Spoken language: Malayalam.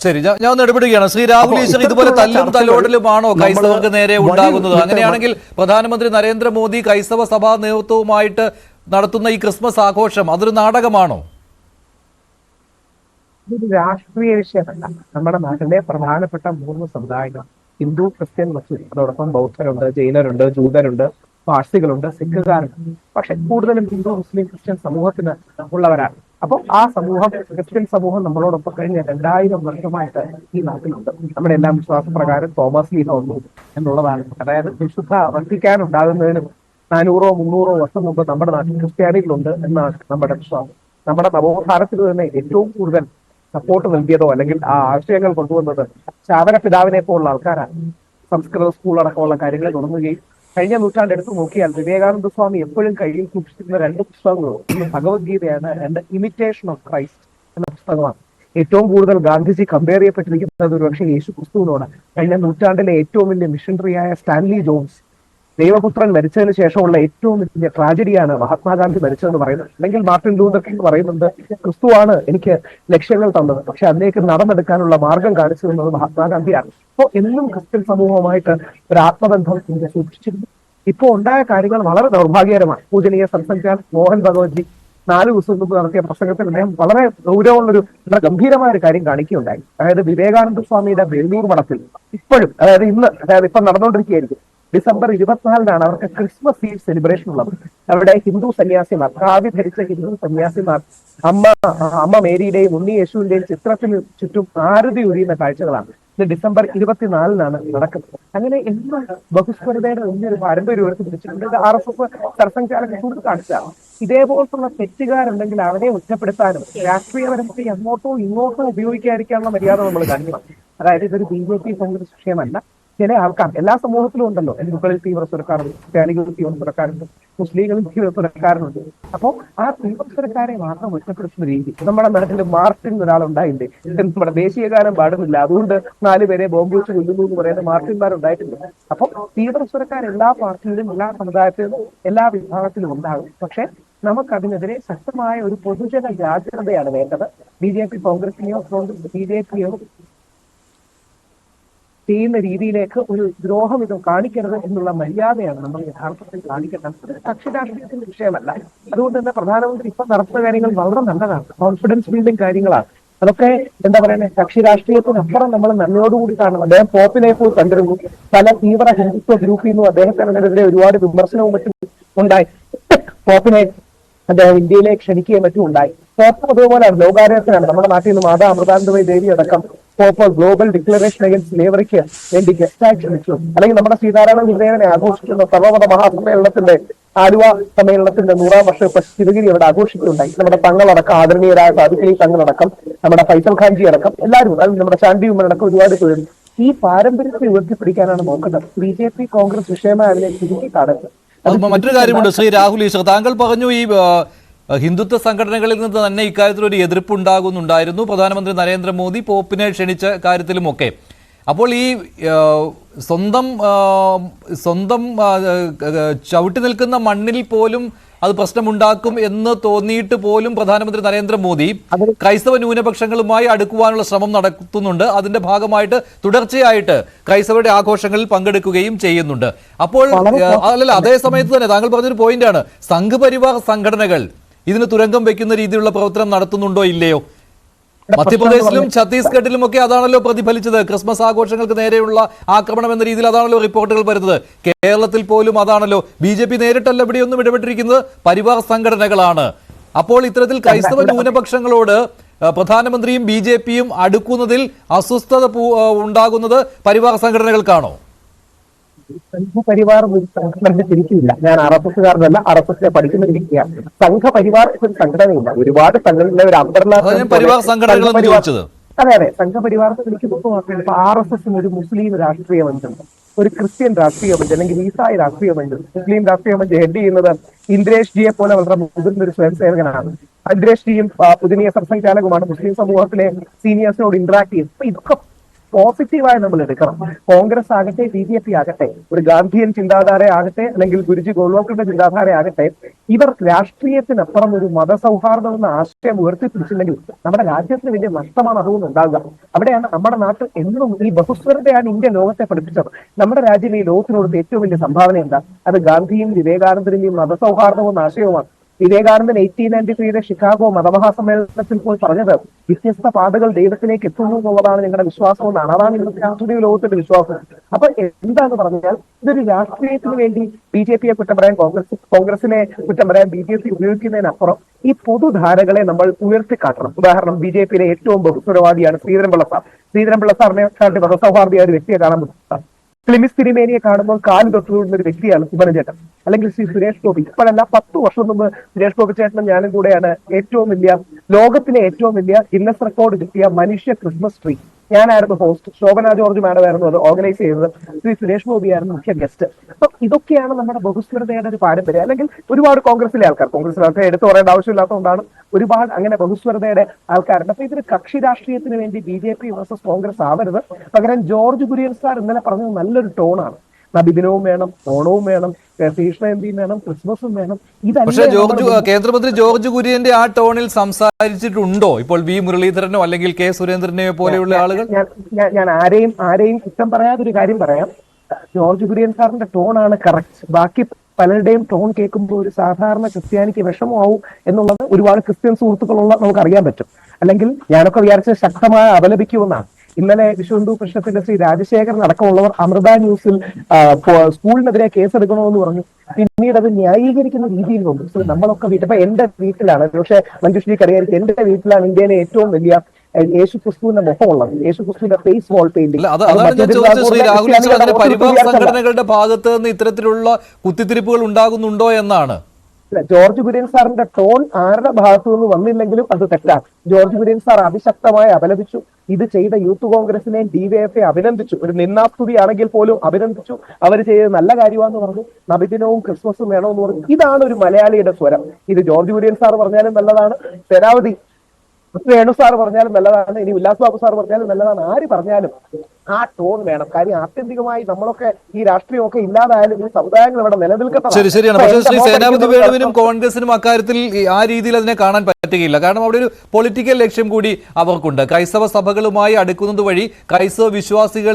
ശരി, ഞാൻ ഒന്ന് ഇടപെടുകയാണ്. ശ്രീ രാഹുൽ ഈശ്വർ, ഇതുപോലെ തല്ലും തല്ലോടലുമാണോ ക്രൈസ്തവർക്ക് നേരെ ഉണ്ടാകുന്നത്? അങ്ങനെയാണെങ്കിൽ പ്രധാനമന്ത്രി നരേന്ദ്രമോദി ക്രൈസ്തവ സഭാ നേതൃത്വവുമായിട്ട് നടത്തുന്ന ഈ ക്രിസ്മസ് ആഘോഷം അതൊരു നാടകമാണോ? ഇതൊരു രാഷ്ട്രീയ വിഷയമല്ല. നമ്മുടെ നാട്ടിലെ പ്രധാനപ്പെട്ട 3 സമുദായങ്ങൾ, ഹിന്ദു, ക്രിസ്ത്യൻ, മുസ്ലിം, അതോടൊപ്പം ബൗദ്ധരുണ്ട്, ജൈനരുണ്ട്, ജൂതരുണ്ട്, പാഴ്സികളുണ്ട്, സിഖുകാരുണ്ട്. പക്ഷെ കൂടുതലും ഹിന്ദു, മുസ്ലിം, ക്രിസ്ത്യൻ സമൂഹത്തിന് ഉള്ളവരാണ്. അപ്പോൾ ആ സമൂഹം, ക്രിസ്ത്യൻ സമൂഹം നമ്മളോടൊപ്പം കഴിഞ്ഞ 2000 വർഷമായിട്ട് ഈ നാട്ടിലുണ്ട്. നമ്മുടെ എല്ലാം വിശ്വാസപ്രകാരം തോമസ് ലീഹ വന്നു എന്നുള്ളതാണ്. അതായത് വിശുദ്ധ വത്തിക്കാൻ ഉണ്ടാകുന്നതിന് 400-300 വർഷം മുമ്പ് നമ്മുടെ നാട്ടിൽ ക്രിസ്ത്യാനികളുണ്ട് എന്നാണ് നമ്മുടെ വിശ്വാസം. നമ്മുടെ നവോത്ഥാനത്തിൽ തന്നെ ഏറ്റവും കൂടുതൽ സപ്പോർട്ട് നൽകിയതോ അല്ലെങ്കിൽ ആ ആശയങ്ങൾ കൊണ്ടുവന്നത് ശാവര പിതാവിനെ പോലുള്ള ആൾക്കാരാണ്. സംസ്കൃത സ്കൂൾ അടക്കമുള്ള കാര്യങ്ങൾ തുടങ്ങുകയും കഴിഞ്ഞ നൂറ്റാണ്ട് എടുത്തു നോക്കിയാൽ വിവേകാനന്ദ സ്വാമി എപ്പോഴും കയ്യിൽ സൂക്ഷിച്ചിരുന്ന 2 പുസ്തകങ്ങളും ഒന്ന് ഭഗവത്ഗീതയാണ്, 2 ഇമിറ്റേഷൻ ഓഫ് ക്രൈസ്റ്റ് എന്ന പുസ്തകമാണ്. ഏറ്റവും കൂടുതൽ ഗാന്ധിജി കമ്പയർ ചെയ്യപ്പെട്ടിരിക്കുന്നത് ഒരുപക്ഷെ യേശു ക്രിസ്തുവിനോട്. കഴിഞ്ഞ നൂറ്റാണ്ടിലെ ഏറ്റവും വലിയ മിഷണറിയായ സ്റ്റാൻലി ജോൺസ്, ദൈവപുത്രൻ മരിച്ചതിന് ശേഷമുള്ള ഏറ്റവും വലിയ ട്രാജഡിയാണ് മഹാത്മാഗാന്ധി മരിച്ചതെന്ന് പറയുന്നത്. അല്ലെങ്കിൽ മാർട്ടിൻ ലൂതർ കിങ് പറയുന്നുണ്ട്, ക്രിസ്തുവാണ് എനിക്ക് ലക്ഷ്യങ്ങൾ തന്നത്, പക്ഷെ അതിലേക്ക് നടന്നെടുക്കാനുള്ള മാർഗം കാണിച്ചു തന്നത് മഹാത്മാഗാന്ധിയാണ്. അപ്പോൾ എന്നും ക്രിസ്ത്യൻ സമൂഹവുമായിട്ട് ഒരു ആത്മബന്ധം ഇന്ത്യ സൂക്ഷിച്ചിരുന്നു. ഇപ്പോൾ ഉണ്ടായ കാര്യങ്ങൾ വളരെ ദൗർഭാഗ്യകരമാണ്. പൂജനീയ സംസ്ഥാന മോഹൻ ഭഗവത്ജി 4 ദിവസം മുമ്പ് നടത്തിയ പ്രസംഗത്തിൽ അദ്ദേഹം വളരെ ഗൗരവമുള്ളൊരു വളരെ ഗംഭീരമായ ഒരു കാര്യം കാണിക്കുകയുണ്ടായി. അതായത് വിവേകാനന്ദ സ്വാമിയുടെ വേലൂർ മഠത്തിൽ ഇപ്പോഴും, അതായത് ഇന്ന്, അതായത് ഇപ്പൊ നടന്നുകൊണ്ടിരിക്കുകയായിരിക്കും, ഡിസംബർ 24-നാണ് അവർക്ക് ക്രിസ്മസ് ഈവ് സെലിബ്രേഷൻ ഉള്ളത്. അവിടെ ഹിന്ദു സന്യാസിമാർ, കാവ്യ ധരിച്ച ഹിന്ദു സന്യാസിമാർ അമ്മ മേരിയുടെയും ഉണ്ണി യേശുവിന്റെയും ചിത്രത്തിന് ചുറ്റും ആരതി ഉരിയുന്ന കാഴ്ചകളാണ്. ഇത് ഡിസംബർ 24-നാണ് നടക്കുന്നത്. അങ്ങനെ എന്നും ബഹുസ്വരതയുടെ വലിയൊരു പാരമ്പര്യം ഉയർത്തിപ്പിടിച്ചിട്ടുണ്ട്. ഇത് RSS സർസംഘചാലക കൂടുതൽ കാണിച്ചതാണ്. ഇതേപോലത്തുള്ള തെറ്റുകാരുണ്ടെങ്കിൽ അവരെ ഒറ്റപ്പെടുത്താനും രാഷ്ട്രീയപരമായി അങ്ങോട്ടോ ഇങ്ങോട്ടോ ഉപയോഗിക്കാതിരിക്കാനുള്ള മര്യാദ നമ്മൾ കാണിക്കണം. അതായത് ഇതൊരു BJP കോൺഗ്രസ് വിഷയമല്ല. ചില ആൾക്കാർ എല്ലാ സമൂഹത്തിലും ഉണ്ടല്ലോ. ഹിന്ദുക്കളിൽ തീവ്ര സ്വരക്കാരുണ്ട്, ക്രിസ്ത്യാനികളിൽ തീവ്ര സ്വരക്കാരുണ്ട്, മുസ്ലിങ്ങളിൽ തീവ്ര സ്വരക്കാരുണ്ട്. അപ്പോൾ ആ തീവ്ര സ്വരക്കാരെ മാത്രം ഒറ്റപ്പെടുത്തുന്ന രീതി നമ്മുടെ നാട്ടിൽ മാർട്ടിൻ ഒരാളുണ്ടായില്ലേ, നമ്മുടെ ദേശീയ ഗാനം പാടുന്നില്ല, അതുകൊണ്ട് 4 പേരെ ബോംബ് വെച്ച് കൊല്ലുന്നു എന്ന് പറയുന്ന മാർട്ടിന്മാരുണ്ടായിട്ടുണ്ട്. അപ്പോൾ തീവ്ര സ്വരക്കാർ എല്ലാ പാർട്ടിയിലും, എല്ലാ സമുദായത്തിലും, എല്ലാ വിഭാഗത്തിലും ഉണ്ടാകും. പക്ഷെ നമുക്കതിനെതിരെ ശക്തമായ ഒരു പൊതുജന ജാഗ്രതയാണ് വേണ്ടത്. BJP കോൺഗ്രസിനെയോ BJPയോ ചെയ്യുന്ന രീതിയിലേക്ക് ഒരു ദ്രോഹം ഇത് കാണിക്കരുത് എന്നുള്ള മര്യാദയാണ് നമ്മൾ യഥാർത്ഥത്തിൽ കാണിക്കേണ്ടത്. കക്ഷി രാഷ്ട്രീയത്തിന്റെ വിഷയമല്ല. അതുകൊണ്ട് തന്നെ പ്രധാനമന്ത്രി ഇപ്പൊ നടത്തുന്ന കാര്യങ്ങൾ വളരെ നല്ലതാണ്, കോൺഫിഡൻസ് ബിൽഡിംഗ് കാര്യങ്ങളാണ്. അതൊക്കെ എന്താ പറയുന്നത്, കക്ഷി രാഷ്ട്രീയത്തിനപ്പുറം നമ്മൾ നന്ദിയോടുകൂടി കാണണം. അദ്ദേഹം പോപ്പിനെ പോയി കണ്ടിരുന്നു. പല തീവ്ര ഹിന്ദുത്വ ഗ്രൂപ്പിൽ നിന്നും അദ്ദേഹത്തിനെതിരെ ഒരുപാട് വിമർശനവും മറ്റും ഉണ്ടായി. പോപ്പിനെ അദ്ദേഹം ഇന്ത്യയിലേക്ക് ക്ഷണിക്കുകയും മറ്റും ഉണ്ടായി. പോപ്പ് അതുപോലെ ലോകാരോഗ്യത്തിനാണ്. നമ്മുടെ നാട്ടിൽ നിന്ന് മാതാ അമൃതാനന്ദമയി ദേവി അടക്കം പോപ്പ് ഗ്ലോബൽ ഡിക്ലറേഷൻ അഗൈൻസ്റ്റ് സ്ലേവറിക്ക് വേണ്ടി ഗസ്റ്റായി ക്ഷണിച്ചു. അല്ലെങ്കിൽ നമ്മുടെ സീതാരാമൻ ഗുരുദേവനെ ആഘോഷിക്കുന്ന സർവമത മഹാസമ്മേളനത്തിന്റെ ആലുവ സമ്മേളനത്തിന്റെ 100-ാം വർഷം ഇപ്പൊ ശിവഗിരി അവിടെ ആഘോഷിക്കുകയുണ്ടായി. നമ്മുടെ തങ്ങളടക്കം, ആദരണീയരായ സാദിഖലി തങ്ങളടക്കം, നമ്മുടെ ഫൈസൽ ഖാൻജി അടക്കം എല്ലാവരും, അതായത് നമ്മുടെ ചാണ്ടി ഉമ്മനടക്കം ഒരുപാട് പേര് ഈ പാരമ്പര്യത്തെ ഉയർത്തിപ്പിടിക്കാനാണ് നോക്കുന്നത്. BJP കോൺഗ്രസ് വിഷയമായി അതിനെ ചുരുക്കി കാണരുത്. മറ്റൊരു കാര്യമുണ്ട് ശ്രീ രാഹുൽ ഈശ്വർ, താങ്കൾ പറഞ്ഞു ഈ ഹിന്ദുത്വ സംഘടനകളിൽ നിന്ന് തന്നെ ഇക്കാര്യത്തിൽ ഒരു എതിർപ്പുണ്ടാകുന്നുണ്ടായിരുന്നു പ്രധാനമന്ത്രി നരേന്ദ്രമോദി പോപ്പിനെ ക്ഷണിച്ച കാര്യത്തിലുമൊക്കെ. അപ്പോൾ ഈ സ്വന്തം ചവിട്ടി നിൽക്കുന്ന മണ്ണിൽ പോലും അത് പ്രശ്നമുണ്ടാക്കും എന്ന് തോന്നിയിട്ട് പോലും പ്രധാനമന്ത്രി നരേന്ദ്രമോദി ക്രൈസ്തവ ന്യൂനപക്ഷങ്ങളുമായി അടുക്കുവാനുള്ള ശ്രമം നടത്തുന്നുണ്ട്. അതിന്റെ ഭാഗമായിട്ട് തുടർച്ചയായിട്ട് ക്രൈസ്തവരുടെ ആഘോഷങ്ങളിൽ പങ്കെടുക്കുകയും ചെയ്യുന്നുണ്ട്. അപ്പോൾ അല്ലല്ല, അതേ സമയത്ത് തന്നെ താങ്കൾ പറഞ്ഞൊരു പോയിന്റാണ്, സംഘപരിവാർ സംഘടനകൾ ഇതിന് തുരങ്കം വെക്കുന്ന രീതിയിലുള്ള പ്രവർത്തനം നടത്തുന്നുണ്ടോ ഇല്ലയോ? മധ്യപ്രദേശിലും ഛത്തീസ്ഗഡിലും ഒക്കെ അതാണല്ലോ പ്രതിഫലിച്ചത്. ക്രിസ്മസ് ആഘോഷങ്ങൾക്ക് നേരെയുള്ള ആക്രമണം എന്ന രീതിയിൽ അതാണല്ലോ റിപ്പോർട്ടുകൾ വരുന്നത്. കേരളത്തിൽ പോലും അതാണല്ലോ. BJP നേരിട്ടല്ല ഇവിടെയൊന്നും ഇടപെട്ടിരിക്കുന്നത്, പരിവാർ സംഘടനകളാണ്. അപ്പോൾ ഇത്തരത്തിൽ ക്രൈസ്തവ ന്യൂനപക്ഷങ്ങളോട് പ്രധാനമന്ത്രിയും BJPയും അടുക്കുന്നതിൽ അസ്വസ്ഥത ഉണ്ടാകുന്നത് പരിവാർ സംഘടനകൾക്കാണോ? സംഘപരിവാർ ഒരു സംഘടന തിരിക്കില്ല. ഞാൻ RSSകാരനല്ല, RSS പഠിക്കുന്ന വ്യക്തിയാണ്. സംഘപരിവാർ ഒരു സംഘടനയില്ല. ഒരുപാട് സംഘടന, ഒരു അംബർല. അതെ അതെ, സംഘപരിവാരത്തെ എനിക്ക് മാത്രമല്ല. ഇപ്പൊ RSSന് ഒരു മുസ്ലിം രാഷ്ട്രീയ മഞ്ചുണ്ട്, ഒരു ക്രിസ്ത്യൻ രാഷ്ട്രീയ മഞ്ച്, അല്ലെങ്കിൽ ഈസായി രാഷ്ട്രീയ മഞ്ച്. മുസ്ലിം രാഷ്ട്രീയ മഞ്ച് ഹെഡ് ചെയ്യുന്നത് ഇന്ദ്രേഷ് ജിയെ പോലെ വളരെ മുതിർന്ന ഒരു സ്വയംസേവകനാണ്. ഇന്ദ്രേഷ് ജിയും പുതിയ സംഘചാലകമാണ്. മുസ്ലിം സമൂഹത്തിലെ സീനിയേഴ്സിനോട് ഇന്ററാക്ട് ചെയ്യും. അപ്പൊ ഇതൊക്കെ പോസിറ്റീവായി നമ്മൾ എടുക്കണം. കോൺഗ്രസ് ആകട്ടെ BJP ആകട്ടെ, ഒരു ഗാന്ധിയൻ ചിന്താധാര ആകട്ടെ, അല്ലെങ്കിൽ ഗുരുജി ഗോൾവാക്കറുടെ ചിന്താധാര ആകട്ടെ, ഇവർ രാഷ്ട്രീയത്തിനപ്പുറം ഒരു മതസൗഹാർദ്ദം എന്ന ആശയം ഉയർത്തിപ്പിടിച്ചില്ലെങ്കിൽ നമ്മുടെ രാജ്യത്തിന് വലിയ നഷ്ടമാണ് അതുകൊണ്ട് ഉണ്ടാകുക. അവിടെയാണ് നമ്മുടെ നാട്ടിൽ എന്നും ഈ ബഹുസ്വരതയാണ് ഇന്ത്യ ലോകത്തെ പഠിപ്പിച്ചത്. നമ്മുടെ രാജ്യം ഈ ലോകത്തിന് കൊടുത്ത ഏറ്റവും വലിയ സംഭാവന എന്താ? അത് ഗാന്ധിയും വിവേകാനന്ദന്റെയും മതസൗഹാർദ്ദം എന്ന ആശയവുമാണ്. വിവേകാനന്ദൻ 1893 ഷിക്കാഗോ മതമഹാസമ്മേളനത്തിൽ പോയി പറഞ്ഞത് വ്യത്യസ്ത പാതകൾ ദൈവത്തിലേക്ക് എത്തുന്നു എന്നുള്ളതാണ് ഞങ്ങളുടെ വിശ്വാസം എന്നാണ്. അതാണ് ഇന്നത്തെ ആധുനിക ലോകത്തിന്റെ വിശ്വാസം. അപ്പൊ എന്താന്ന് പറഞ്ഞാൽ ഇതൊരു രാഷ്ട്രീയത്തിന് വേണ്ടി BJP കുറ്റം പറയാൻ, കോൺഗ്രസിനെ കുറ്റം പറയാൻ BJP ഉപയോഗിക്കുന്നതിനപ്പുറം ഈ പൊതുധാരകളെ നമ്മൾ ഉയർത്തിക്കാട്ടണം. ഉദാഹരണം, BJP ഏറ്റവും ബഹുസ്വരവാദിയാണ് ശ്രീധരൻപിള്ള സാർ. ശ്രീധരൻപിള്ള സാറിനെ കാട്ടി മതസൗഹാർദ്ദമായ ഒരു വ്യക്തിയെ കാണാൻ പറ്റും. ഫിലിമിസ് തിരുമേനിയെ കാണുമ്പോൾ കാല് തൊട്ടുകൊടുന്ന ഒരു വ്യക്തിയാണ് സുബ്രഹ്മണ്യൻ ചേട്ടൻ. അല്ലെങ്കിൽ ശ്രീ സുരേഷ് ഗോപി. ഇപ്പോഴല്ല, 10 വർഷം മുമ്പ് സുരേഷ് ഗോപി ചേട്ടനും ഞാനും കൂടെയാണ് ലോകത്തിലെ ഏറ്റവും വലിയ ഗിന്നസ് റെക്കോർഡ് കിട്ടിയ മനുഷ്യ ക്രിസ്മസ് ട്രീ. ഞാനായിരുന്നു ഹോസ്റ്റ്, ശോഭന ജോർജ് മാഡം ആയിരുന്നു അത് ഓർഗനൈസ് ചെയ്തത്, ശ്രീ സുരേഷ് ഗോപിയായിരുന്നു മുഖ്യ ഗസ്റ്റ്. അപ്പൊ ഇതൊക്കെയാണ് നമ്മുടെ ബഹുസ്വരതയുടെ ഒരു പാരമ്പര്യം. അല്ലെങ്കിൽ ഒരുപാട് കോൺഗ്രസിലെ ആൾക്കാർ എടുത്തു പറയേണ്ട ആവശ്യമില്ലാത്തതുകൊണ്ടാണ് ഒരുപാട് അങ്ങനെ ബഹുസ്വരതയുടെ ആൾക്കാരുണ്ട്. അപ്പൊ ഇതൊരു കക്ഷി രാഷ്ട്രീയത്തിന് വേണ്ടി BJP വേഴ്സസ് കോൺഗ്രസ് ആവരുത്. പകരം ജോർജ് കുര്യൻ സാർ ഇന്നലെ പറഞ്ഞത് നല്ലൊരു ടോണാണ്. നബിദിനവും വേണം, ഓണവും വേണം, കൃഷ്ണ ജയന്തിയും വേണം, ക്രിസ്മസും വേണം. പക്ഷേ കേന്ദ്രമന്ത്രി ജോർജ് കുര്യന്റെ ആ ടോണിൽ സംസാരിച്ചിട്ടുണ്ടോ ഇപ്പോൾ V മുരളീധരനോ അല്ലെങ്കിൽ K സുരേന്ദ്രനെയോ പോലെയുള്ള ആളുകൾ? ഞാൻ ആരെയും കുറ്റം പറയാതൊരു കാര്യം പറയാം. ജോർജ് കുര്യൻ സാറിന്റെ ടോണാണ് കറക്റ്റ്. ബാക്കി പലരുടെയും ടോൺ കേൾക്കുമ്പോൾ ഒരു സാധാരണ ക്രിസ്ത്യാനിക്ക് വിഷമമാവും എന്നുള്ളത് ഒരുപാട് ക്രിസ്ത്യൻ സുഹൃത്തുക്കളുള്ള നമുക്ക് അറിയാൻ പറ്റും. അല്ലെങ്കിൽ ഞാനൊക്കെ വിചാരിച്ച ശക്തമായ അപലപിക്കുമെന്നാണ്. ഇന്നലെ വിശ്വ ഹിന്ദു പരിഷത്തിന്റെ ശ്രീ രാജശേഖരൻ അടക്കമുള്ളവർ അമൃത ന്യൂസിൽ സ്കൂളിനെതിരെ കേസെടുക്കണമെന്ന് പറഞ്ഞു. പിന്നീട് അത് ന്യായീകരിക്കുന്ന രീതിയിൽ വന്നു. നമ്മളൊക്കെ അപ്പൊ എന്റെ വീട്ടിലാണ്, പക്ഷെ മഞ്ജുശ്രീ അറിയായിരിക്കും, എന്റെ വീട്ടിലാണ് ഇന്ത്യയിലെ ഏറ്റവും വലിയ യേശു ക്രിസ്തുവിന്റെ മുഖമുള്ളത്, യേശു ക്രിസ്തുവിന്റെ ഫേസ് വാൾ പെയിന്റിംഗ്. പരിവാർ സംഘടനകളുടെ ഭാഗത്ത് നിന്ന് ഇത്തരത്തിലുള്ള കുത്തിത്തിരിപ്പുകൾ ഉണ്ടാകുന്നുണ്ടോ എന്നാണ്. ജോർജ് കുര്യൻ സാറിന്റെ ടോൺ ആരുടെ ഭാഗത്തു നിന്ന് വന്നില്ലെങ്കിലും അത് തെറ്റാണ്. ജോർജ് കുര്യൻ സാർ അതിശക്തമായി അപലപിച്ചു. ഇത് ചെയ്ത യൂത്ത് കോൺഗ്രസിനെ DYFI അഭിനന്ദിച്ചു. ഒരു നിന്നാസ്തുതി ആണെങ്കിൽ പോലും അഭിനന്ദിച്ചു. അവർ ചെയ്തത് നല്ല കാര്യമാണെന്ന് പറഞ്ഞു. നബിദിനവും ക്രിസ്മസും വേണമെന്ന് പറഞ്ഞു. ഇതാണ് ഒരു മലയാളിയുടെ സ്വരം. ഇത് ജോർജ് കുര്യൻ സാർ പറഞ്ഞാലും നല്ലതാണ്, സേനാപതി വേണു സാർ പറഞ്ഞാലും നല്ലതാണ്, ഇനി ഉല്ലാസ് ബാബു സാർ പറഞ്ഞാലും നല്ലതാണ്. ആര് പറഞ്ഞാലും ആ ടോൺ വേണം. കാര്യം ആത്യന്തികമായി നമ്മളൊക്കെ ഈ രാഷ്ട്രീയമൊക്കെ ഇല്ലാതായാലും ഈ സമുദായങ്ങൾ ഇവിടെ നിലനിൽക്കട്ടെ. ശരിയാണ്. പക്ഷേ ശ്രീ സേനാപതി വേണുവിനും കോൺഗ്രസിനും അക്കാര്യത്തിൽ ആ രീതിയിൽ അതിനെ കാണാൻ പറ്റുകയില്ല. കാരണം അവിടെ ഒരു പൊളിറ്റിക്കൽ ലക്ഷ്യം കൂടി അവർക്കുണ്ട്. ക്രൈസ്തവ സഭകളുമായി അടുക്കുന്നത് വഴി ക്രൈസ്തവ വിശ്വാസികൾ